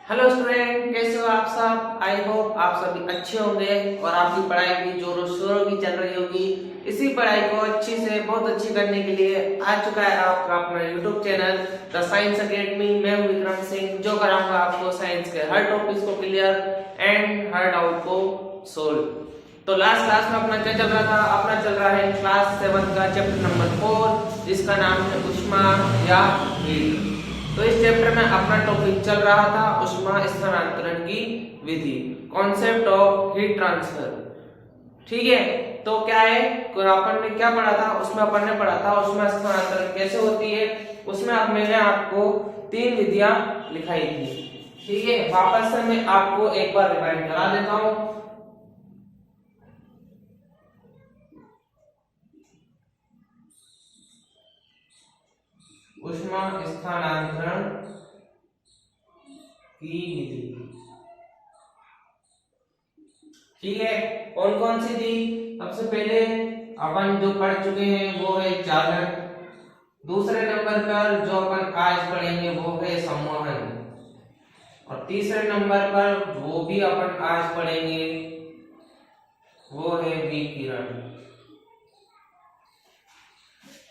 Hello student, कैसे हो आप सब। आई होप आप सभी अच्छे होंगे और आपकी पढ़ाई भी जोरों शोरों की चल रही होगी। इसी पढ़ाई को अच्छी से बहुत अच्छी करने के लिए आ चुका है आपका अपना YouTube channel the science academy. मैं हूं विक्रम सिंह, जो कराऊंगा आपको साइंस के हर टॉपिक्स को क्लियर एंड हर डाउट को सोल्व। तो लास्ट क्लास में अपना क्या चल रहा था, अपना चल रहा है क्लास 7 का चैप्टर नंबर 4, जिसका नाम है ऊष्मा या हीट। तो इस चैप्टर में अपना टॉपिक चल रहा था ऊष्मा स्थानांतरण की विधि, कॉन्सेप्ट ऑफ हीट ट्रांसफर। ठीक है, तो क्या है, अपन ने क्या पढ़ा था, उसमें अपन ने पढ़ा था ऊष्मा स्थानांतरण कैसे होती है। उसमें अब मैंने आपको 3 विधियां लिखाई थी। ठीक है, वापस से मैं आपको एक बार रिवाइंड करा देता हूं। ऊष्मा स्थानांतरण की विधि, ठीक है, कौन कौन सी थी। सबसे पहले अपन जो पढ़ चुके हैं वो है चालन। दूसरे नंबर पर जो अपन आज पढ़ेंगे वो है संवहन। और तीसरे नंबर पर वो भी अपन आज पढ़ेंगे वो है विकिरण।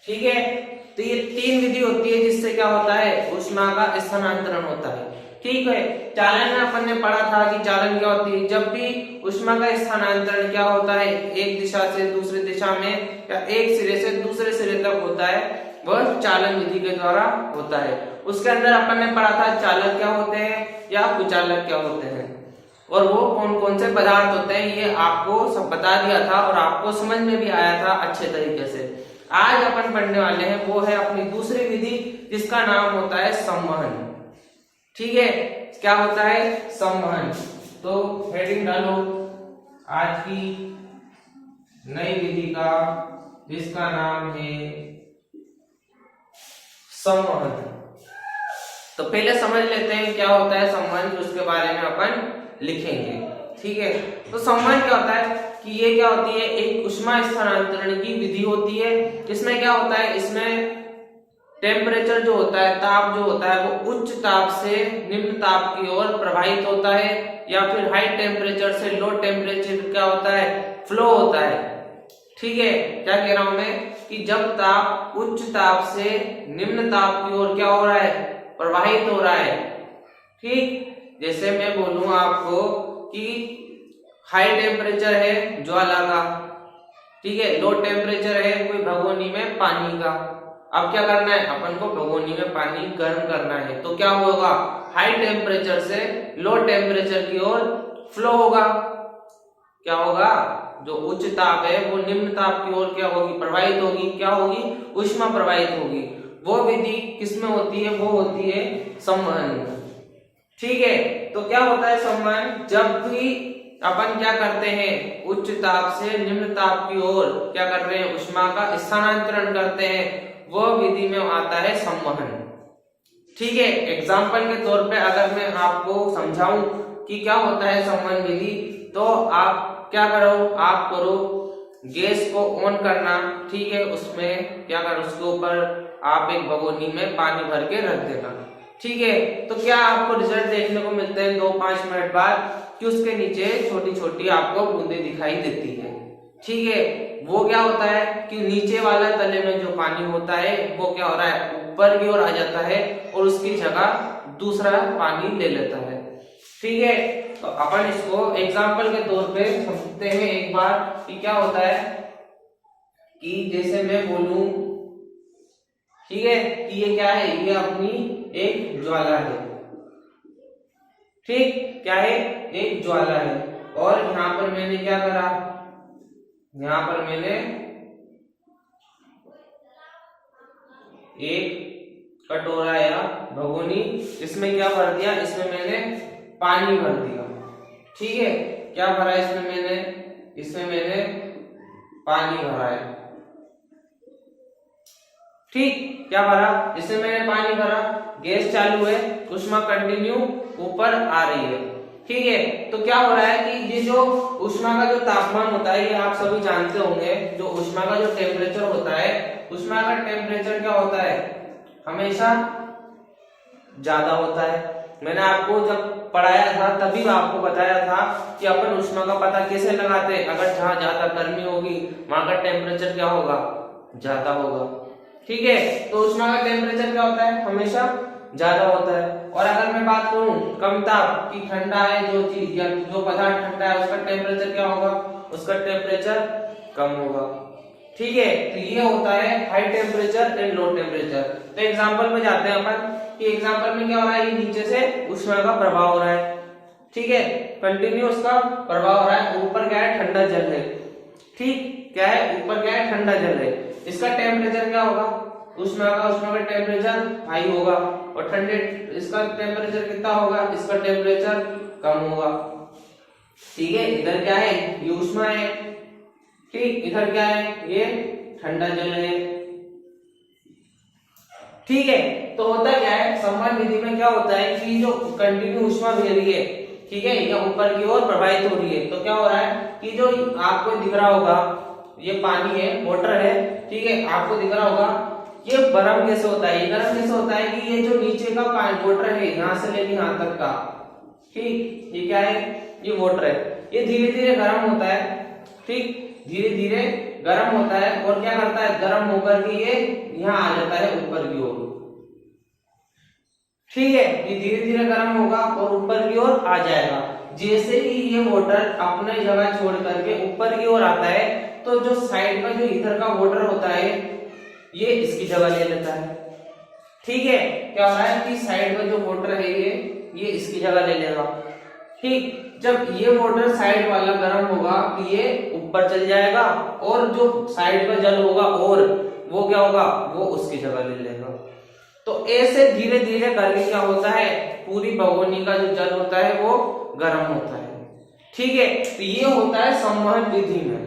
ठीक है, तो ये 3 विधि होती है जिससे क्या होता है, ऊष्मा का स्थानांतरण होता है। ठीक है, चालन में अपन ने पढ़ा था कि चालन क्या होती है, जब भी ऊष्मा का स्थानांतरण क्या होता है, एक दिशा से दूसरी दिशा में या एक सिरे से दूसरे सिरे तक होता है, वह चालन विधि के द्वारा होता है। उसके अंदर अपन ने पढ़ा था चालक क्या होते हैं या कुचालक क्या होते हैं, और वो कौन कौन से पदार्थ होते हैं, ये आपको सब बता दिया था और आपको समझ में भी आया था अच्छे तरीके से। आज अपन पढ़ने वाले हैं वो है अपनी दूसरी विधि, जिसका नाम होता है संवहन। ठीक है, क्या होता है, संवहन। तो हेडिंग डालो आज की नई विधि का, जिसका नाम है संवहन। तो पहले समझ लेते हैं क्या होता है संवहन, फिर उसके बारे में अपन लिखेंगे। ठीक है, तो संवहन क्या होता है कि ये क्या होती है, एक ऊष्मा स्थानांतरण की विधि होती है। इसमें क्या होता है, इसमें टेम्परेचर जो होता है, ताप जो होता है, वो उच्च ताप से निम्न ताप की ओर प्रवाहित होता है, या फिर हाई टेम्परेचर से लो टेम्परेचर क्या होता है, फ्लो होता है। ठीक है, क्या कह रहा हूं मैं कि जब ताप उच्च ताप से निम्न ताप की ओर क्या हो रहा है, प्रवाहित हो रहा है। ठीक, जैसे मैं बोलूं आपको कि हाई टेम्परेचर है ज्वाला का, ठीक है, लो टेम्परेचर है कोई भगोनी में पानी का। अब क्या करना है, अपन को भगोनी में पानी गर्म करना है, तो क्या होगा, हाई टेम्परेचर से लो टेम्परेचर की ओर फ्लो होगा। क्या होगा, जो उच्च ताप है वो निम्न ताप की ओर क्या होगी, प्रवाहित होगी। क्या होगी, ऊष्मा प्रवाहित होगी। वो विधि किसमें होती है, वो होती है संवहन में। ठीक है, तो क्या होता है संवहन, जब भी अपन क्या करते हैं, उच्च ताप से निम्न ताप की ओर क्या कर रहे हैं, ऊष्मा का स्थानांतरण करते हैं, वह विधि में आता है संवहन। ठीक है, एग्जाम्पल के तौर पे अगर मैं आपको समझाऊं कि क्या होता है संवहन विधि, तो आप क्या करो, आप करो गैस को ऑन करना। ठीक है, उसमें क्या करो, उसके ऊपर आप एक भगोनी में पानी भर के रख देना। ठीक है, तो क्या आपको रिजल्ट देखने को मिलते हैं 2-5 मिनट बाद कि उसके नीचे छोटी छोटी आपको बूंदें दिखाई देती है। ठीक है, वो क्या होता है कि नीचे वाला तले में जो पानी होता है वो क्या हो रहा है, ऊपर की ओर आ जाता है और उसकी जगह दूसरा पानी ले लेता है। ठीक है, तो अपन इसको एग्जाम्पल के तौर पे समझते हैं एक बार कि क्या होता है कि जैसे मैं बोलूं, ठीक है, कि ये क्या है, ये अपनी एक ज्वाला है। ठीक, क्या है, एक ज्वाला है, और यहां पर मैंने क्या करा, यहां पर मैंने एक कटोरा या भगोनी, इसमें क्या भर दिया, इसमें मैंने पानी भर दिया। ठीक है, क्या भरा इसमें मैंने, इसमें मैंने पानी भरा है। ठीक, क्या भरा, इसमें मैंने पानी भरा, गैस चालू है, ऊष्मा कंटिन्यू ऊपर आ रही है। ठीक है, तो क्या हो रहा है कि ये जो ऊष्मा का जो तापमान होता है, ये आप सभी जानते होंगे, जो ऊष्मा का जो टेम्परेचर होता है, ऊष्मा का टेम्परेचर क्या होता है, हमेशा ज्यादा होता है। मैंने आपको जब पढ़ाया था तभी आपको बताया था कि अपन ऊष्मा का पता कैसे लगाते हैं। अगर जहाँ ज्यादा गर्मी होगी वहां का टेम्परेचर क्या होगा, ज्यादा होगा। ठीक है, तो ऊष्मा का टेम्परेचर क्या होता है, हमेशा ज्यादा होता है। और अगर मैं बात करूं कम ताप की, ठंडा है जो चीज या जो पदार्थ ठंडा है उसका टेम्परेचर क्या होगा, उसका टेम्परेचर कम होगा। ठीक है, तो ये होता है high temperature and low temperature. तो एग्जांपल में जाते हैं अपन कि एग्जांपल में क्या हो रहा है, ये नीचे से ऊष्मा का प्रभाव हो रहा है। ठीक है, कंटिन्यू उसका प्रभाव हो रहा है। ऊपर क्या है, ठंडा जल है। ठीक, क्या है, ऊपर क्या है, ठंडा जल है। इसका टेम्परेचर क्या होगा, ऊष्मा का टेम्परेचर हाई होगा और ठंडे इसका टेम्परेचर कितना होगा, इसका टेम्परेचर कम होगा। ठीक है, इधर क्या है, ये ऊष्मा है। ठीक, इधर क्या है, ये ठंडा जल है। ठीक है, तो होता क्या है, संवहन विधि में क्या होता है कि जो कंटिन्यू ऊष्मा बह रही है, ठीक है, या ऊपर की ओर प्रवाहित हो रही है, तो क्या हो रहा है कि जो आपको दिख रहा होगा ये पानी है, वाटर है। ठीक है, आपको दिख रहा होगा ये गर्म कैसे होता है, ये गर्म कैसे होता है कि ये जो नीचे का पानी वाटर है यहां से लेके यहां तक का, ठीक, ये क्या है, ये वाटर है, ये धीरे धीरे गर्म होता है। ठीक, धीरे धीरे गर्म होता है और क्या करता है, गर्म होकर के ये यहाँ आ जाता है ऊपर की ओर। ठीक है, ये धीरे धीरे गर्म होगा और ऊपर की ओर आ जाएगा। जैसे ही ये वाटर अपने जगह छोड़ करके ऊपर की ओर आता है तो जो साइड में जो इधर का वाटर होता है ये इसकी जगह ले लेता है। ठीक है, क्या हो रहा है कि साइड में जो वाटर है ये इसकी जगह ले लेगा। ठीक, जब ये वाटर साइड वाला गर्म होगा तो ये ऊपर चल जाएगा और जो साइड में जल होगा और वो क्या होगा, वो उसकी जगह ले लेगा। तो ऐसे धीरे धीरे करके क्या होता है, पूरी भगोनी का जो जल होता है वो गर्म होता है। ठीक है, तो ये होता है संवहन विधि में।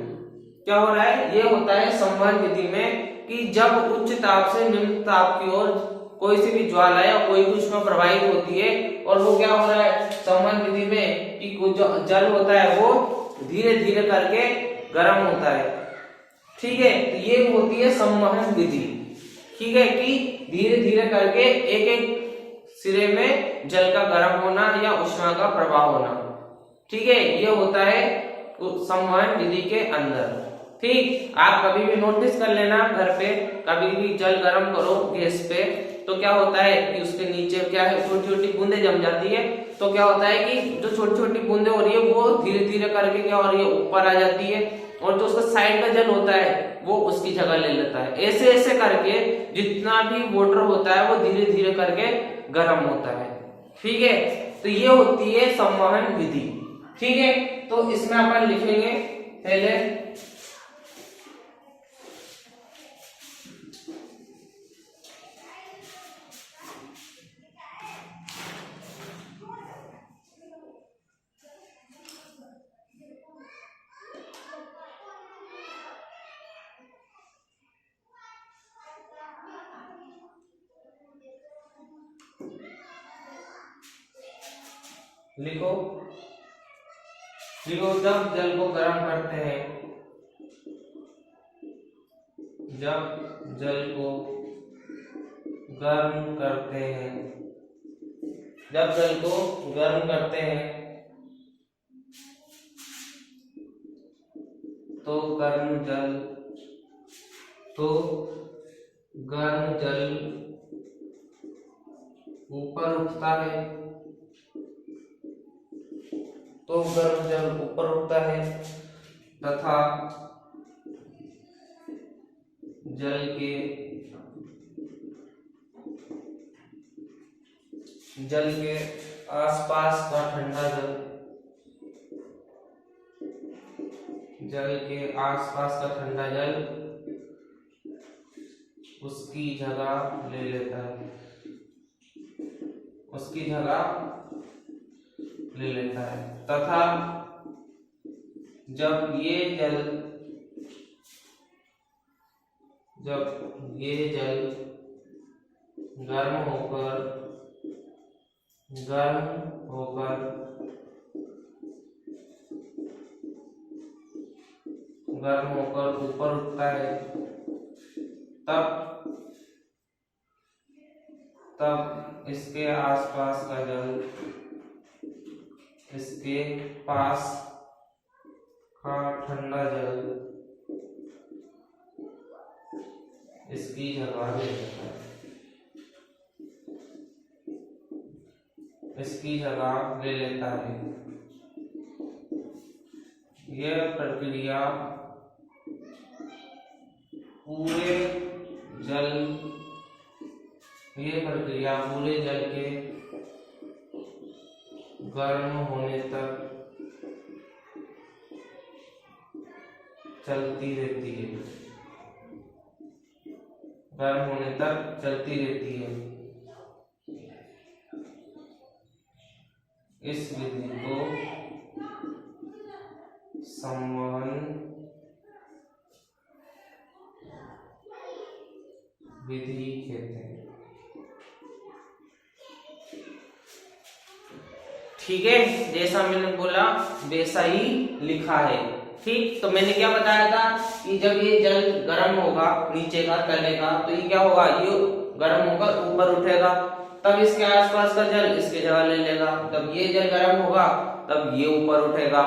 क्या हो रहा है, ये होता है संवहन विधि में कि जब उच्च ताप से निम्न ताप की ओर कोई सी भी ज्वाला या कोई भी ऊष्मा प्रवाहित होती है और वो क्या हो रहा है संवहन विधि में कि जो जल होता है वो धीरे धीरे करके गर्म होता है। ठीक है, तो ये होती है संवहन विधि। ठीक है, कि धीरे धीरे करके एक एक सिरे में जल का गर्म होना या ऊष्मा का प्रवाह होना। ठीक है, ये होता है संवहन विधि के अंदर। ठीक, आप कभी भी नोटिस कर लेना घर पे, कभी भी जल गर्म करो गैस पे तो क्या होता है कि उसके नीचे क्या है, छोटी छोटी बूंदे जम जाती है। तो क्या होता है कि जो छोटी छोटी बूंदे हो रही है वो धीरे धीरे करके क्या हो रही है, ऊपर आ जाती है और जो उसका साइड का जल होता है वो उसकी जगह ले लेता है। ऐसे ऐसे करके जितना भी वाटर होता है वो धीरे धीरे करके गर्म होता है। ठीक है, तो ये होती है संवहन विधि। ठीक है, तो इसमें अपन लिखेंगे पहले लिखो जब जल को गर्म करते हैं, जब जल को गर्म करते हैं, जब जल को गर्म करते हैं तो गर्म जल ऊपर उठता है, तो गर्म जल ऊपर उठता है तथा जल के आसपास का ठंडा जल के आसपास का ठंडा जल उसकी जगह ले लेता है, उसकी जगह ले लेता है तथा जब ये जल गर्म होकर ऊपर उठता है तब इसके आसपास का जल इसके पास का ठंडा जल इसकी जगह ले लेता है, इसकी जगह ले लेता है। यह प्रक्रिया पूरे जल के गर्म होने तक चलती रहती है, गर्म होने तक चलती रहती है। इस विधि को संवहन विधि कहते हैं। ठीक है, जैसा मैंने बोला वैसा ही लिखा है। ठीक, तो मैंने क्या बताया था कि जब ये जल गर्म होगा नीचे का तले का, तो ये क्या होगा, ये गर्म होकर ऊपर उठेगा, तब इसके आसपास का जल इसकी जगह ले लेगा, तब ये जल गर्म होगा तब ये ऊपर उठेगा।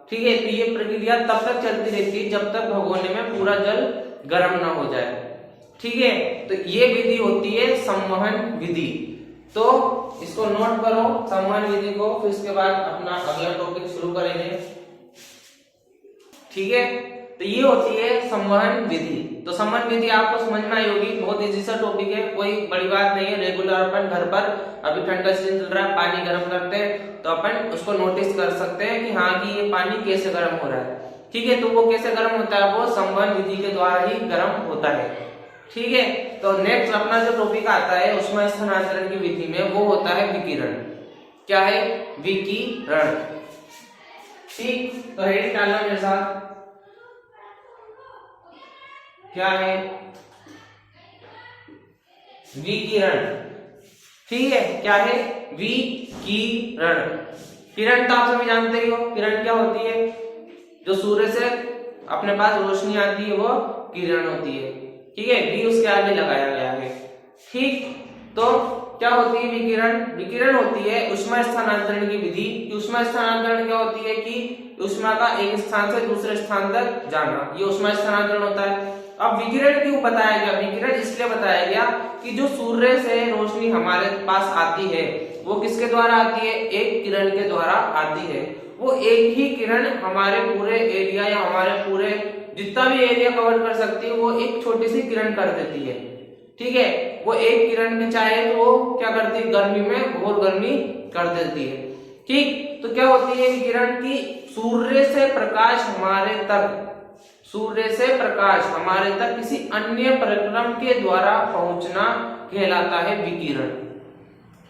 ठीक है, तो ये प्रक्रिया तब तक चलती रहती है जब तक भगोने में पूरा जल गर्म ना हो जाए। ठीक है, तो ये विधि होती है संवहन विधि। तो इसको नोट करो संवहन विधि को, फिर उसके बाद अपना अगला टॉपिक शुरू करेंगे। ठीक है, तो ये होती है संवहन विधि। तो संवहन विधि आपको समझ में आई होगी, बहुत इजी सा टॉपिक है, कोई बड़ी बात नहीं है। रेगुलर अपन घर पर, अभी ठंडा सीजन चल रहा है, पानी गर्म करते हैं तो अपन उसको नोटिस कर सकते हैं कि हाँ कि ये पानी कैसे गर्म हो रहा है। ठीक है, तो वो कैसे गर्म होता है, वो संवहन विधि के द्वारा ही गर्म होता है। ठीक है, तो नेक्स्ट अपना जो टॉपिक आता है ऊष्मा स्थानांतरण की विधि में, वो होता है विकिरण। क्या है, विकिरण। ठीक, तो हेडिंग डालना मेरे साथ, क्या है, विकिरण। ठीक है, क्या है, विकिरण। किरण तो आप सभी जानते ही हो, किरण क्या होती है, जो सूर्य से अपने पास रोशनी आती है वो किरण होती है। ठीक है, वी उसके आगे लगाया गया है। ठीक, तो क्या होती है विकिरण, विकिरण होती है ऊष्मा स्थानांतरण की विधि। ऊष्मा स्थानांतरण क्या होती है कि ऊष्मा का एक स्थान से दूसरे स्थान तक जाना, ये ऊष्मा स्थानांतरण होता है। अब विकिरण क्यों बताया गया, विकिरण इसलिए बताया गया कि जो सूर्य से रोशनी हमारे पास आती है वो किसके द्वारा आती है, एक किरण के द्वारा आती है। वो एक ही किरण हमारे पूरे एरिया या हमारे पूरे जितना भी एरिया कवर कर सकती है वो एक छोटी सी किरण कर देती है। ठीक है, वो एक किरण भी चाहे तो वो क्या करती है, गर्मी में घोर गर्मी कर देती है। ठीक, तो क्या होती है किरण की, सूर्य से प्रकाश हमारे तक किसी अन्य प्रक्रम के द्वारा पहुंचना कहलाता है विकिरण।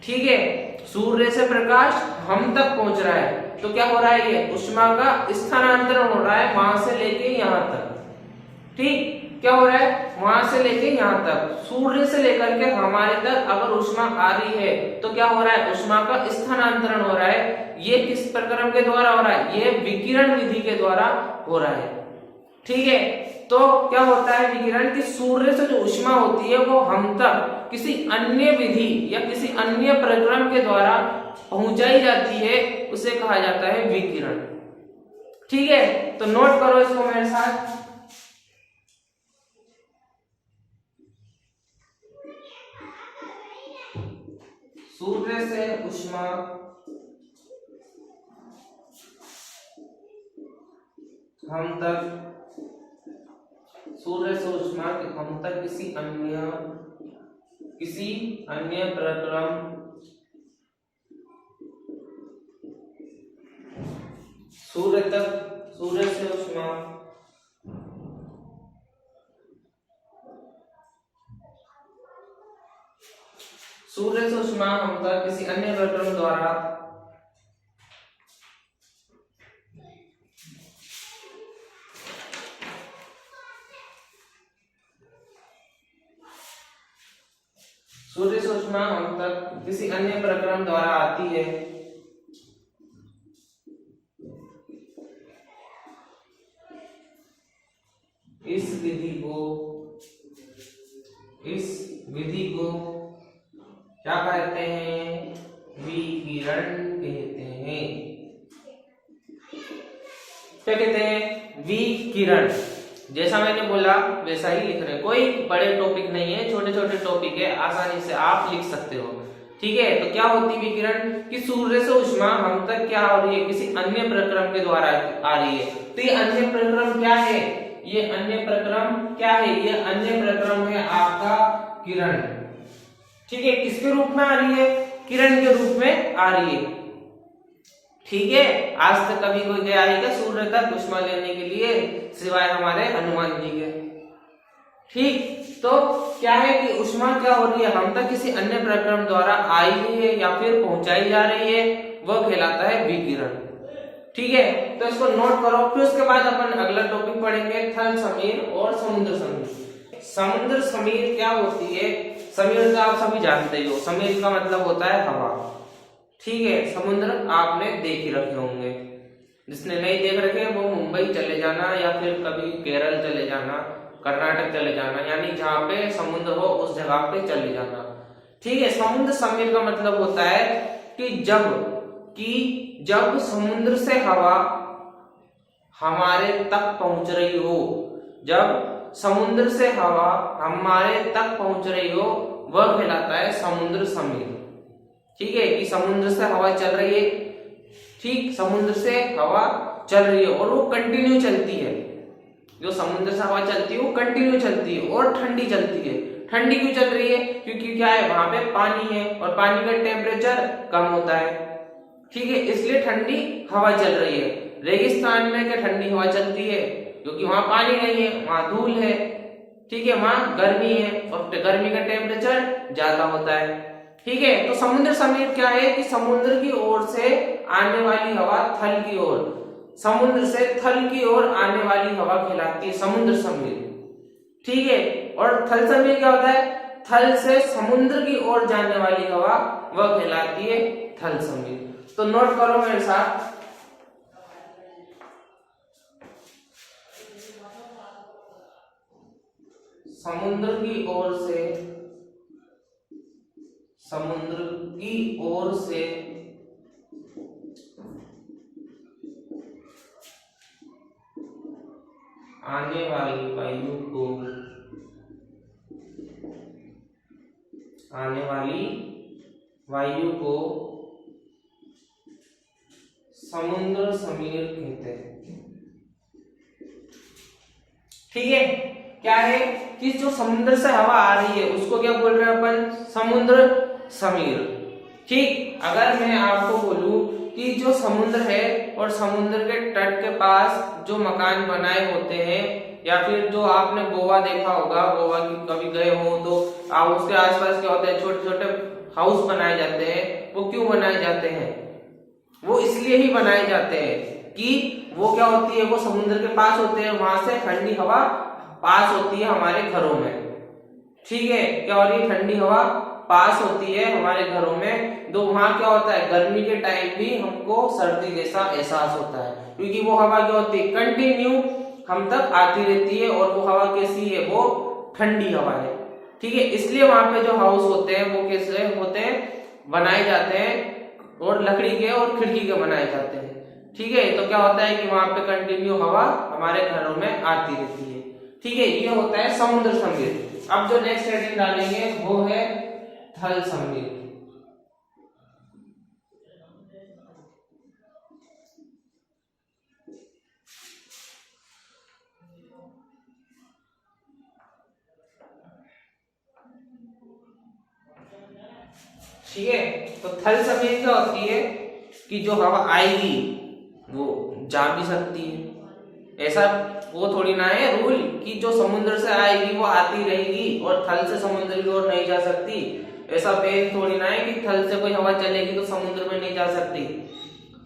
ठीक है, सूर्य से प्रकाश हम तक पहुंच रहा है तो क्या हो रहा है, ये ऊष्मा का स्थानांतरण हो रहा है वहां से लेके यहां तक। ठीक, क्या हो रहा है, वहां से लेके यहां तक, सूर्य से लेकर के हमारे तक अगर ऊष्मा आ रही है तो क्या हो रहा है, ऊष्मा का स्थानांतरण हो रहा है। ये किस प्रक्रम के द्वारा हो रहा है, ये विकिरण विधि के द्वारा हो रहा है। ठीक है, तो क्या होता है विकिरण की, सूर्य से जो ऊष्मा होती है वो हम तक किसी अन्य विधि या किसी अन्य प्रक्रम के द्वारा पहुंचाई जाती है, उसे कहा जाता है विकिरण। ठीक है, तो नोट करो इसको मेरे साथ। सूर्य से ऊष्मा हम तक किसी अन्य प्रक्रम सूर्य से ऊष्मा हम तक किसी अन्य प्रक्रम द्वारा आती है। इस विधि को क्या कहते हैं, विकिरण कहते हैं। क्या कहते हैं, विकिरण। जैसा मैंने बोला वैसा ही लिख रहे हैं, कोई बड़े टॉपिक नहीं है, छोटे छोटे टॉपिक है, आसानी से आप लिख सकते हो। ठीक है, तो क्या होती है विकिरण, कि सूर्य से ऊष्मा हम तक क्या हो रही है, किसी अन्य प्रक्रम के द्वारा आ रही है। तो ये अन्य प्रक्रम क्या है, ये अन्य प्रक्रम क्या है, ये अन्य प्रक्रम है आपका किरण। ठीक है, किसके रूप में आ रही है, किरण के रूप में आ रही है। ठीक है, आज तक कभी कोई गया है क्या सूर्य तक ऊष्मा लेने के लिए, सिवाय हमारे हनुमान जी के। ठीक, तो क्या है कि ऊष्मा क्या हो रही है, हम तक किसी अन्य प्रक्रम द्वारा आई है या फिर पहुंचाई जा रही है, वह कहलाता है विकिरण। ठीक है, तो इसको नोट करो। फिर उसके बाद अपन अगला टॉपिक पढ़ेंगे, थल समीर और समुद्र समीर। समुद्र समीर क्या होती है, समीर तो आप सभी जानते हो, समीर का मतलब होता है हवा। ठीक है, समुद्र आपने देख ही रखे होंगे, जिसने नहीं देख रखे वो मुंबई चले जाना या फिर कभी केरल चले जाना, कर्नाटक चले जाना, यानी जहाँ पे समुद्र हो उस जगह पे चले जाना। ठीक है, समुद्र समीर का मतलब होता है कि जब समुद्र से हवा हमारे तक पहुंच रही हो, जब समुद्र से हवा हमारे तक पहुंच रही हो, वह कहलाता है समुद्र समीर। ठीक है, कि समुद्र से हवा चल रही है, ठीक, समुद्र से हवा चल रही है और वो कंटिन्यू चलती है। जो समुद्र से हवा चलती है वो कंटिन्यू चलती है और ठंडी चलती है। ठंडी क्यों चल रही है, क्योंकि क्या है, वहां पे पानी है और पानी का टेम्परेचर कम होता है। ठीक है, इसलिए ठंडी हवा चल रही है। रेगिस्तान में क्या ठंडी हवा चलती है, क्योंकि वहां पानी नहीं है, वहां धूल है। ठीक है, वहां गर्मी है और गर्मी का टेम्परेचर ज्यादा होता है। ठीक है, तो समुद्र समीर क्या है, कि समुद्र की ओर से आने वाली हवा थल की ओर, समुद्र से थल की ओर आने वाली हवा कहलाती है समुद्र समीर। ठीक है, और थल समीर क्या होता है, थल से समुद्र की ओर जाने वाली हवा वह कहलाती है थल समीर। तो नोट करो मेरे साथ, समुद्र की ओर से आने वाली वायु को समुद्र समीर कहते हैं। ठीक है, क्या है कि जो समुद्र से हवा आ रही है उसको क्या बोल रहे हैं अपन, समुद्र समीर। ठीक, अगर मैं आपको बोलूं कि जो समुद्र है और समुद्र के तट के पास जो मकान बनाए होते हैं, या फिर जो आपने गोवा देखा होगा, गोवा की कभी गए हो तो आप उसके आसपास क्या होते हैं, छोटे छोटे हाउस बनाए जाते हैं। वो क्यों बनाए जाते हैं, वो इसलिए ही बनाए जाते हैं कि वो क्या होती है, वो समुद्र के पास होते हैं, वहां से ठंडी हवा पास होती है हमारे घरों में। ठीक है, क्या हो रही है, ठंडी हवा पास होती है हमारे घरों में। तो वहां क्या होता है, गर्मी के टाइम भी हमको सर्दी जैसा एहसास होता है, क्योंकि वो हवा क्या होती है, कंटिन्यू हम तक आती रहती है और वो हवा कैसी है, वो ठंडी हवा है। ठीक है, इसलिए वहां पे जो हाउस होते हैं वो कैसे होते हैं, बनाए जाते हैं, और लकड़ी के और खिड़की के बनाए जाते हैं। ठीक है, तो क्या होता है कि वहां पे कंटिन्यू हवा हमारे घरों में आती रहती है। ठीक है, ये होता है समुद्र समीर। अब जो नेक्स्ट हेडिंग डालेंगे वो है थल समीर। ठीक है, तो थल समीर क्या होती है कि जो हवा आएगी वो जा भी सकती है। ऐसा वो थोड़ी ना है रूल कि जो समुद्र से आएगी वो आती रहेगी और थल से समुद्र की ओर नहीं जा सकती। ऐसा पेज थोड़ी ना है कि थल से कोई हवा चलेगी तो समुद्र में नहीं जा सकती।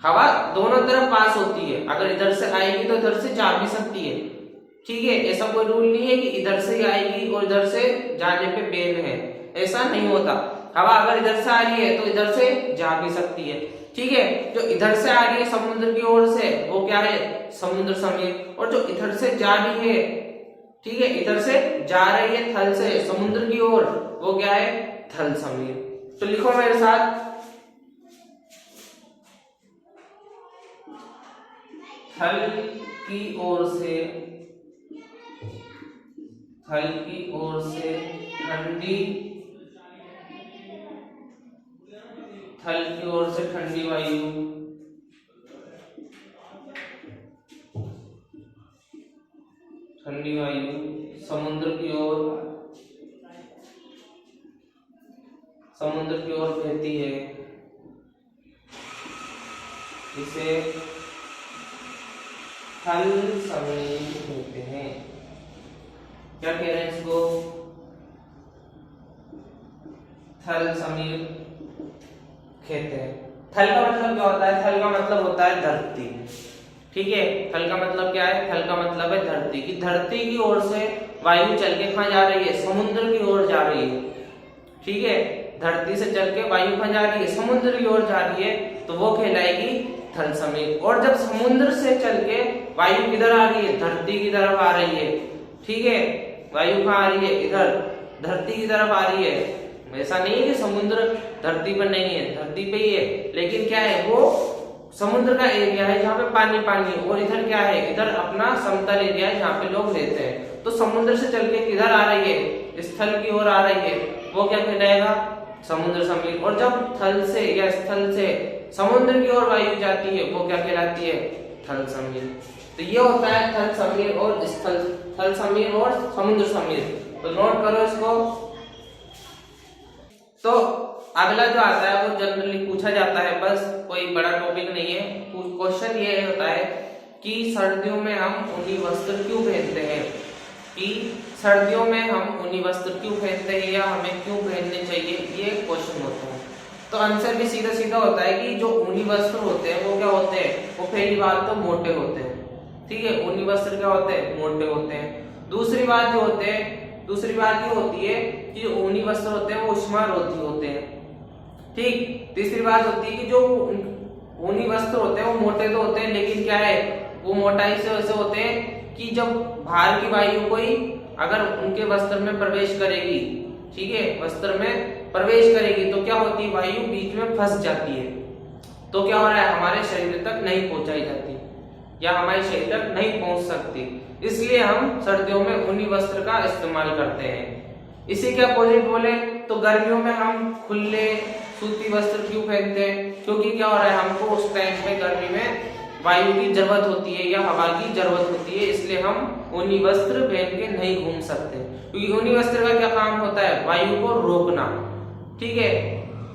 हवा दोनों तरफ पास होती है, अगर इधर से आएगी तो इधर से जा भी सकती है। ठीक है, ऐसा कोई रूल नहीं है कि इधर से ही आएगी और इधर से जाने पे बैन है, ऐसा नहीं होता। हवा अगर इधर से आ रही है तो इधर से जा भी सकती है। ठीक है, जो इधर से आ रही है समुद्र की ओर से वो क्या है, समुद्र समीर। और जो इधर से जा रही है, ठीक है, इधर से जा रही है थल से समुद्र की ओर, वो क्या है, थल समीर। तो लिखो मेरे साथ, थल की ओर से ठंडी, थल की ओर से ठंडी वायु समुद्र की ओर बहती है, इसे थल समीर कहते हैं। क्या कह रहे हैं इसको? थल समीर कहते हैं। थल का मतलब क्या होता है? थल का मतलब होता है धरती। ठीक है, थल का मतलब क्या है? थल का मतलब है धरती। कि धरती की ओर से वायु चल के कहां जा रही है? समुद्र की ओर जा रही है। ठीक है, धरती से चल के वायु कहां जा रही है? समुद्र की ओर जा रही है, तो वो कहलाएगी थल समीर। और जब समुद्र से चल के वायु किधर आ रही है? धरती की तरफ आ रही है। ठीक है, वायु कहां आ रही है? इधर धरती की तरफ आ रही है। ऐसा नहीं है कि समुद्र धरती पर नहीं है, धरती पे ही है, लेकिन क्या है, वो समुद्र का एरिया है जहाँ पे पानी पानी, और इधर क्या है? इधर अपना समतल एरिया है जहाँ पे लोग रहते हैं। तो समुद्र से चल के किधर आ रही है? स्थल की ओर आ रही है, वो क्या कहलाएगा? समुद्र समीर। और जब थल से या स्थल से समुद्र की ओर वायु जाती है, वो क्या कहलाती है? थल समीर। तो ये होता है थल समीर और स्थल, थल समीर और समुद्र समीर। तो नोट करो इसको। तो अगला जो आता है वो जनरली पूछा जाता है, बस कोई बड़ा टॉपिक नहीं है। क्वेश्चन ये होता है कि सर्दियों में हम ऊनी वस्त्र क्यों पहनते हैं? कि सर्दियों में हम ऊनी वस्त्र क्यों पहनते हैं या हमें क्यों पहनने चाहिए, ये क्वेश्चन होता है। तो आंसर भी सीधा सीधा होता है कि जो ऊनी वस्त्र होते हैं वो क्या होते हैं? वो पहली बात तो मोटे होते हैं। ठीक है, ऊनी वस्त्र क्या होते हैं? मोटे होते हैं। दूसरी बात ये होती है कि जो ऊनी वस्त्र होते हैं वो उष्मारोधी होते हैं। ठीक, तीसरी बात होती है कि जो ऊनी वस्त्र होते हैं वो मोटे तो होते हैं, लेकिन क्या है, वो मोटाई से वैसे होते हैं कि जब बाहर की वायु कोई अगर उनके वस्त्र में प्रवेश करेगी, ठीक है, वस्त्र में प्रवेश करेगी, तो क्या होती है? वायु बीच में फंस जाती है। तो क्या हो रहा है? हमारे शरीर तक नहीं पहुंचाई जाती या हमारे शरीर तक नहीं पहुंच सकती। इसलिए हम सर्दियों में ऊनी वस्त्र का इस्तेमाल करते हैं। इसी के अपोजिट बोले तो गर्मियों में हम खुले सूती वस्त्र क्यों पहनते हैं? क्योंकि क्या हो रहा है, हमको उस टाइम पे गर्मी में वायु की जरूरत होती है या हवा की जरूरत होती है, इसलिए हम ऊनी वस्त्र पहन के नहीं घूम सकते। क्योंकि ऊनी वस्त्र का क्या काम होता है? वायु को रोकना। ठीक है,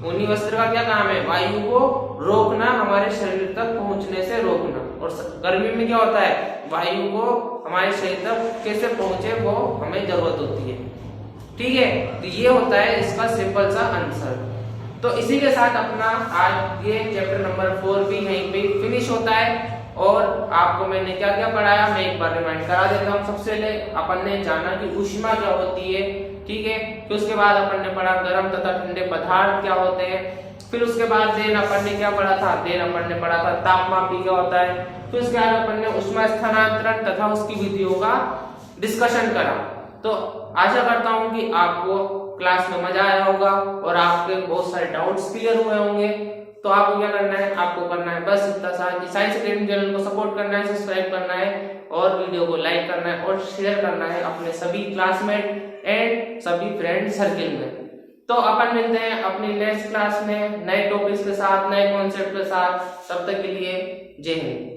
ऊनी वस्त्र का क्या काम है? वायु को रोकना, हमारे शरीर तक पहुंचने से रोकना। और गर्मी में क्या होता है? वायु को हमारे शरीर तक कैसे पहुंचे वो हमें जरूरत होती है। ठीक है, तो ये होता है इसका सिंपल सा आंसर। तो इसी के साथ अपना आज ये चैप्टर नंबर 4 भी यहीं पे फिनिश होता है। और आपको मैंने क्या क्या पढ़ाया मैं एक बार रिमाइंड करा देता हूँ। सबसे पहले अपन ने जाना कि ऊष्मा क्या होती है। ठीक है, फिर उसके बाद अपन ने पढ़ा गर्म तथा ठंडे पदार्थ क्या होते हैं। फिर उसके बाद देन अपन ने क्या पढ़ा था? देन अपन ने पढ़ा था तापमापी क्या होता है। फिर उसके बाद अपन ने ऊष्मा स्थानांतरण तथा उसकी विधियों का डिस्कशन करा। तो आशा करता हूं कि आपको क्लास में मजा आया होगा और आपके बहुत सारे डाउट्स क्लियर हुए होंगे। तो आपको क्या करना है? आपको करना है बस इतना सा कि साइंस अकेडमी चैनल को सपोर्ट करना है, सब्सक्राइब करना है और वीडियो को लाइक करना है और शेयर करना है अपने सभी क्लासमेट एंड सभी फ्रेंड सर्किल में। तो अपन मिलते हैं अपनी नेक्स्ट क्लास में नए टॉपिक्स के साथ, नए कॉन्सेप्ट के साथ। तब तक के लिए जय हिंद।